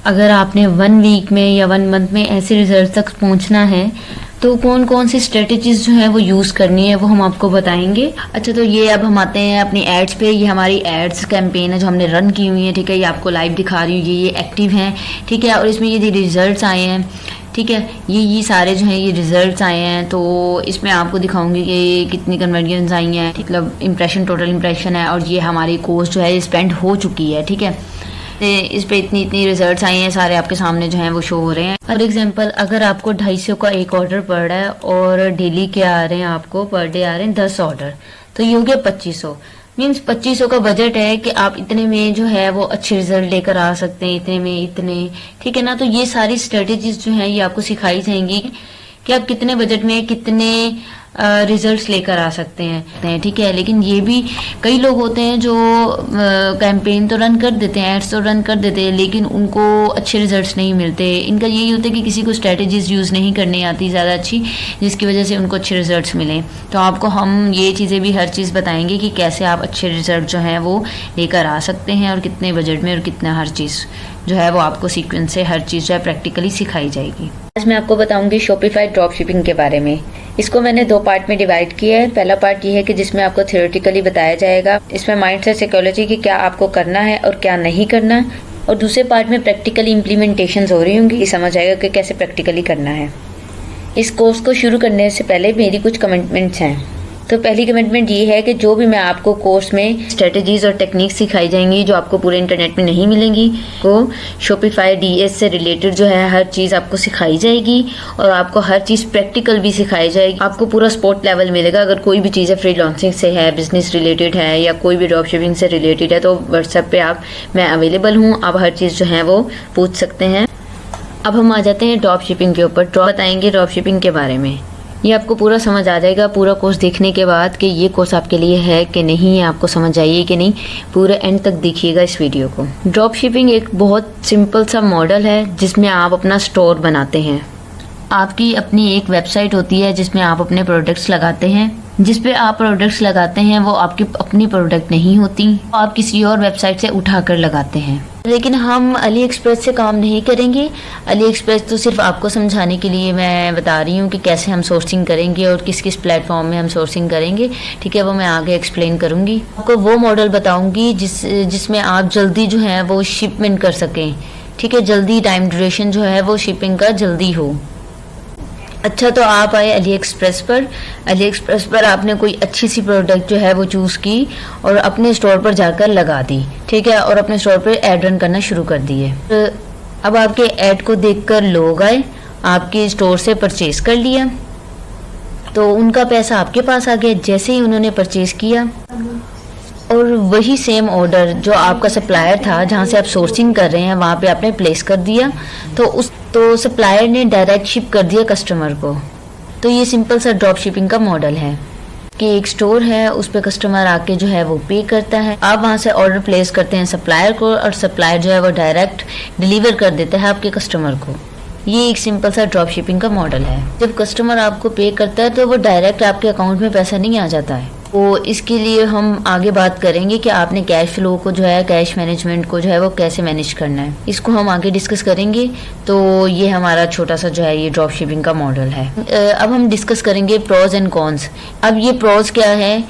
अगर आपने 1 वीक में या 1 मंथ में ऐसे रिजल्ट तक पहुंचना है तो कौन कौन सी स्ट्रेटेजीज जो है वो यूज करनी है वो हम आपको बताएंगे। अच्छा, तो ये अब हम आते हैं अपनी एड्स पे। ये हमारी एड्स कैंपेन है जो हमने रन की हुई है, ठीक है। ये आपको लाइव दिखा रही हूँ, ये एक्टिव हैं, ठीक है। और इसमें ये रिजल्ट्स आए हैं, ठीक है। ये सारे जो हैं ये रिजल्ट्स आए हैं। तो इसमें आपको दिखाऊंगी कि कितनी कन्वर्जन्स आई हैं, मतलब इम्प्रेशन, टोटल इम्प्रेशन है। और ये हमारी कोस्ट जो है स्पेंड हो चुकी है, ठीक है। इस पे इतनी रिजल्ट्स आई हैं, सारे आपके सामने जो हैं वो शो हो रहे हैं। फॉर एग्जांपल, अगर आपको 250 का एक ऑर्डर पड़ रहा है और डेली के आ रहे हैं, आपको पर डे आ रहे हैं 10 ऑर्डर, तो ये हो गया 2500। मीन्स 2500 का बजट है कि आप इतने में जो है वो अच्छे रिजल्ट लेकर आ सकते हैं, इतने में इतने, ठीक है ना। तो ये सारी स्ट्रेटेजीज जो है ये आपको सिखाई जाएंगी कि आप कितने बजट में कितने रिजल्ट्स लेकर आ सकते हैं, ठीक है। लेकिन ये भी कई लोग होते हैं जो कैंपेन तो रन कर देते हैं, एड्स तो रन कर देते हैं, लेकिन उनको अच्छे रिजल्ट्स नहीं मिलते। इनका यही होता है कि किसी को स्ट्रेटेजीज यूज़ नहीं करनी आती ज़्यादा अच्छी, जिसकी वजह से उनको अच्छे रिजल्ट्स मिलें। तो आपको हम ये चीज़ें भी हर चीज़ बताएंगे कि कैसे आप अच्छे रिजल्ट जो हैं वो लेकर आ सकते हैं और कितने बजट में, और कितना हर चीज़ जो है वो आपको सीक्वेंस से हर चीज़ जो है प्रैक्टिकली सिखाई जाएगी। आज मैं आपको बताऊंगी शॉपिफाई ड्रॉप शिपिंग के बारे में। इसको मैंने 2 पार्ट में डिवाइड किया है। पहला पार्ट ये है कि जिसमें आपको थ्योरेटिकली बताया जाएगा, इसमें माइंडसेट साइकोलॉजी की क्या आपको करना है और क्या नहीं करना, और दूसरे पार्ट में प्रैक्टिकली इम्प्लीमेंटेशंस हो रही होंगी, ये समझ आएगा कि कैसे प्रैक्टिकली करना है। इस कोर्स को शुरू करने से पहले मेरी कुछ कमिटमेंट्स हैं। तो पहली कमिटमेंट ये है कि जो भी मैं आपको कोर्स में स्ट्रेटजीज और टेक्निक्स सिखाई जाएंगी जो आपको पूरे इंटरनेट में नहीं मिलेंगी, वो शॉपिफाई डीएस से रिलेटेड जो है हर चीज़ आपको सिखाई जाएगी, और आपको हर चीज़ प्रैक्टिकल भी सिखाई जाएगी। आपको पूरा स्पोर्ट लेवल मिलेगा। अगर कोई भी चीज़ है फ्रीलांसिंग से है, बिजनेस रिलेटेड है, या कोई भी ड्रॉप शिपिंग से रिलेटेड है, तो व्हाट्सएप पे मैं अवेलेबल हूँ। आप हर चीज़ जो है वो पूछ सकते हैं। अब हम आ जाते हैं ड्रॉप शिपिंग के ऊपर। बताएंगे ड्रॉप शिपिंग के बारे में। ये आपको पूरा समझ आ जाएगा पूरा कोर्स देखने के बाद कि ये कोर्स आपके लिए है कि नहीं, आपको समझ आइए कि नहीं, पूरे एंड तक देखिएगा इस वीडियो को। ड्रॉप शिपिंग एक बहुत सिंपल सा मॉडल है जिसमें आप अपना स्टोर बनाते हैं। आपकी अपनी एक वेबसाइट होती है जिसमें आप अपने प्रोडक्ट्स लगाते हैं। जिस पे आप प्रोडक्ट्स लगाते हैं वो आपकी अपनी प्रोडक्ट नहीं होती, आप किसी और वेबसाइट से उठाकर लगाते हैं। लेकिन हम अली एक्सप्रेस से काम नहीं करेंगे। अली एक्सप्रेस तो सिर्फ आपको समझाने के लिए मैं बता रही हूँ कि कैसे हम सोर्सिंग करेंगे और किस किस प्लेटफॉर्म में हम सोर्सिंग करेंगे, ठीक है। वो मैं आगे एक्सप्लेन करूँगी। आपको वो मॉडल बताऊँगी जिसमें आप जल्दी जो है वो शिपमेंट कर सकें, ठीक है। जल्दी टाइम ड्यूरेशन जो है वो शिपिंग का जल्दी हो। अच्छा, तो आप आए अली एक्सप्रेस पर। अली एक्सप्रेस पर आपने कोई अच्छी सी प्रोडक्ट जो है वो चूज़ की और अपने स्टोर पर जाकर लगा दी, ठीक है। और अपने स्टोर पर ऐड रन करना शुरू कर दिए। अब आपके ऐड को देखकर लोग आए, आपके स्टोर से परचेज कर लिया, तो उनका पैसा आपके पास आ गया जैसे ही उन्होंने परचेज किया। और वही सेम ऑर्डर जो आपका सप्लायर था जहाँ से आप सोर्सिंग कर रहे हैं वहाँ पे आपने प्लेस कर दिया, तो सप्लायर ने डायरेक्ट शिप कर दिया कस्टमर को। तो ये सिंपल सा ड्रॉप शिपिंग का मॉडल है कि एक स्टोर है, उस पे कस्टमर आके जो है वो पे करता है, आप वहाँ से ऑर्डर प्लेस करते हैं सप्लायर को, और सप्लायर जो है वो डायरेक्ट डिलीवर कर देता है आपके कस्टमर को। ये एक सिंपल सा ड्रॉप शिपिंग का मॉडल है। जब कस्टमर आपको पे करता है तो वो डायरेक्ट आपके अकाउंट में पैसा नहीं आ जाता है। तो इसके लिए हम आगे बात करेंगे कि आपने कैश फ्लो को जो है, कैश मैनेजमेंट को जो है वो कैसे मैनेज करना है, इसको हम आगे डिस्कस करेंगे। तो ये हमारा छोटा सा जो है ये ड्रॉप शिपिंग का मॉडल है। अब हम डिस्कस करेंगे प्रोज एंड कॉन्स। अब ये प्रोज क्या है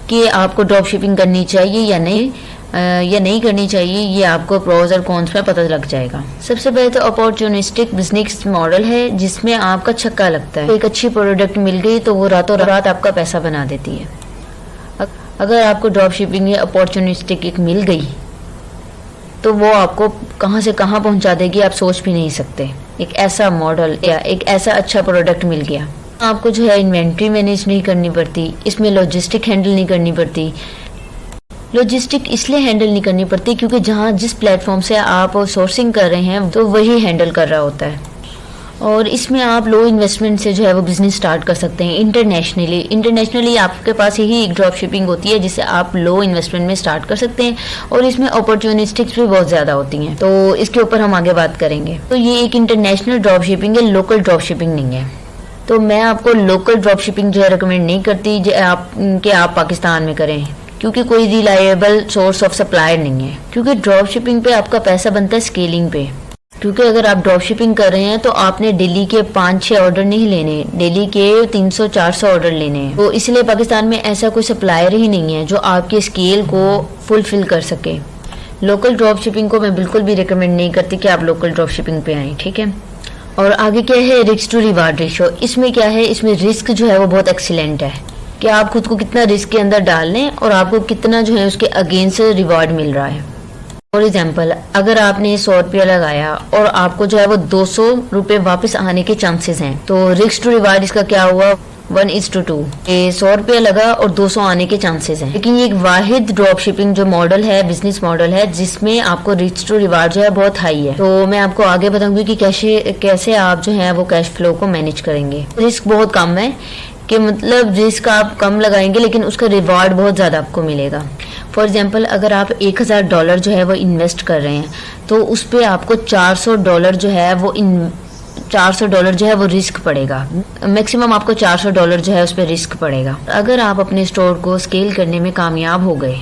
कि आपको ड्रॉप शिपिंग करनी चाहिए या नहीं करनी चाहिए, ये आपको प्रोज और कॉन्स में पता लग जाएगा। सबसे पहले तो अपॉर्चुनिस्टिक बिजनेस मॉडल है जिसमें आपका छक्का लगता है। एक अच्छी प्रोडक्ट मिल गई तो वो रातों रात आपका पैसा बना देती है। अगर आपको ड्रॉप शिपिंग में अपॉर्चुनिस्टिक एक मिल गई तो वो आपको कहाँ से कहाँ पहुँचा देगी आप सोच भी नहीं सकते। एक ऐसा मॉडल या एक ऐसा अच्छा प्रोडक्ट मिल गया, आपको जो है इन्वेंट्री मैनेज नहीं करनी पड़ती, इसमें लॉजिस्टिक हैंडल नहीं करनी पड़ती। लॉजिस्टिक इसलिए हैंडल नहीं करनी पड़ती क्योंकि जहाँ जिस प्लेटफॉर्म से आप सोर्सिंग कर रहे हैं तो वही हैंडल कर रहा होता है। और इसमें आप लो इन्वेस्टमेंट से जो है वो बिजनेस स्टार्ट कर सकते हैं। इंटरनेशनली आपके पास यही एक ड्रॉप शिपिंग होती है जिसे आप लो इन्वेस्टमेंट में स्टार्ट कर सकते हैं, और इसमें अपॉर्चुनिस्टिक्स भी बहुत ज़्यादा होती हैं। तो इसके ऊपर हम आगे बात करेंगे। तो ये एक इंटरनेशनल ड्रॉप शिपिंग है, लोकल ड्रॉप शिपिंग नहीं है। तो मैं आपको लोकल ड्रॉप शिपिंग जो है रिकमेंड नहीं करती कि आप पाकिस्तान में करें, क्योंकि कोई रिलायबल सोर्स ऑफ सप्लायर नहीं है। क्योंकि ड्रॉप शिपिंग पे आपका पैसा बनता है स्केलिंग पे। क्योंकि अगर आप ड्रॉप शिपिंग कर रहे हैं तो आपने डेली के 5-6 ऑर्डर नहीं लेने, डेली के 300-400 ऑर्डर लेने हैं। तो इसलिए पाकिस्तान में ऐसा कोई सप्लायर ही नहीं है जो आपके स्केल को फुलफिल कर सके। लोकल ड्रॉप शिपिंग को मैं बिल्कुल भी रिकमेंड नहीं करती कि आप लोकल ड्रॉप शिपिंग पे आएँ, ठीक है। और आगे क्या है, रिस्क टू रिवार्ड रेशो। इसमें क्या है, इसमें रिस्क जो है वो बहुत एक्सीलेंट है कि आप खुद को कितना रिस्क के अंदर डाल लें और आपको कितना जो है उसके अगेंस्ट रिवार्ड मिल रहा है। फॉर एग्जाम्पल, अगर आपने 100 रुपया लगाया और आपको जो है वो 200 रुपये वापस आने के चांसेस हैं, तो रिस्क टू रिवार्ड इसका क्या हुआ, 1:2। 100 रुपया लगा और 200 आने के चांसेस हैं। लेकिन ये एक वाहिद ड्रॉप शिपिंग जो मॉडल है, बिजनेस मॉडल है, जिसमें आपको रिस्क टू रिवार्ड जो है बहुत हाई है। तो मैं आपको आगे बताऊंगी कि कैसे आप जो है वो कैश फ्लो को मैनेज करेंगे। रिस्क बहुत कम है कि मतलब रिस्क आप कम लगाएंगे लेकिन उसका रिवार्ड बहुत ज़्यादा आपको मिलेगा। फॉर एग्जाम्पल, अगर आप $1000 जो है वो इन्वेस्ट कर रहे हैं तो उस पर आपको $400 जो है वो $400 जो है वो रिस्क पड़ेगा। मैक्सिमम आपको $400 जो है उस पर रिस्क पड़ेगा। अगर आप अपने स्टोर को स्केल करने में कामयाब हो गए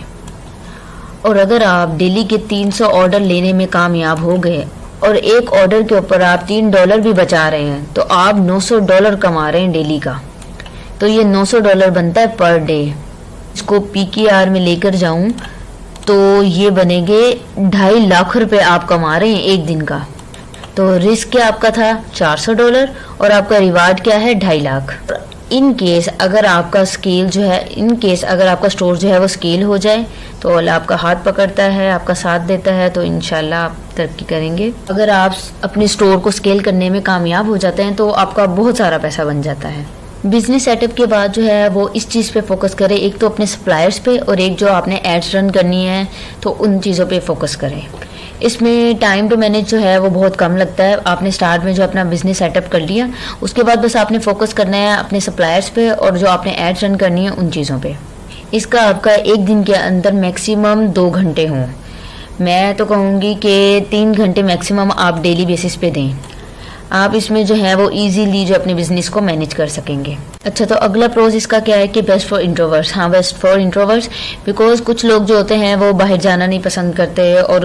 और अगर आप डेली के 300 ऑर्डर लेने में कामयाब हो गए और एक ऑर्डर के ऊपर आप $3 भी बचा रहे हैं तो आप $900 कमा रहे हैं डेली का। तो ये $900 बनता है पर डे। इसको PKR में लेकर जाऊं तो ये बनेंगे 2.5 लाख रुपए आप कमा रहे हैं एक दिन का। तो रिस्क क्या आपका था, $400, और आपका रिवार्ड क्या है, 2.5 लाख। इन केस अगर आपका स्केल जो है, इन केस अगर आपका स्टोर जो है वो स्केल हो जाए तो अल्लाह आपका हाथ पकड़ता है, आपका साथ देता है, तो इंशाल्लाह आप तरक्की करेंगे। अगर आप अपने स्टोर को स्केल करने में कामयाब हो जाते हैं तो आपका बहुत सारा पैसा बन जाता है। बिजनेस सेटअप के बाद जो है वो इस चीज़ पे फोकस करें, एक तो अपने सप्लायर्स पे और एक जो आपने एड्स रन करनी है तो उन चीज़ों पे फोकस करें। इसमें टाइम टू मैनेज जो है वो बहुत कम लगता है। आपने स्टार्ट में जो अपना बिजनेस सेटअप कर लिया, उसके बाद बस आपने फोकस करना है अपने सप्लायर्स पे और जो आपने एड्स रन करनी है उन चीज़ों पे। इसका आपका एक दिन के अंदर मैक्सिमम 2 घंटे हों। मैं तो कहूँगी कि 3 घंटे मैक्सिमम आप डेली बेसिस पे दें। आप इसमें जो है वो इजीली जो अपने बिजनेस को मैनेज कर सकेंगे। अच्छा, तो अगला प्रोज इसका क्या है कि बेस्ट फॉर इंट्रोवर्ट्स। हाँ, बेस्ट फॉर इंट्रोवर्ट्स, बिकॉज कुछ लोग जो होते हैं वो बाहर जाना नहीं पसंद करते और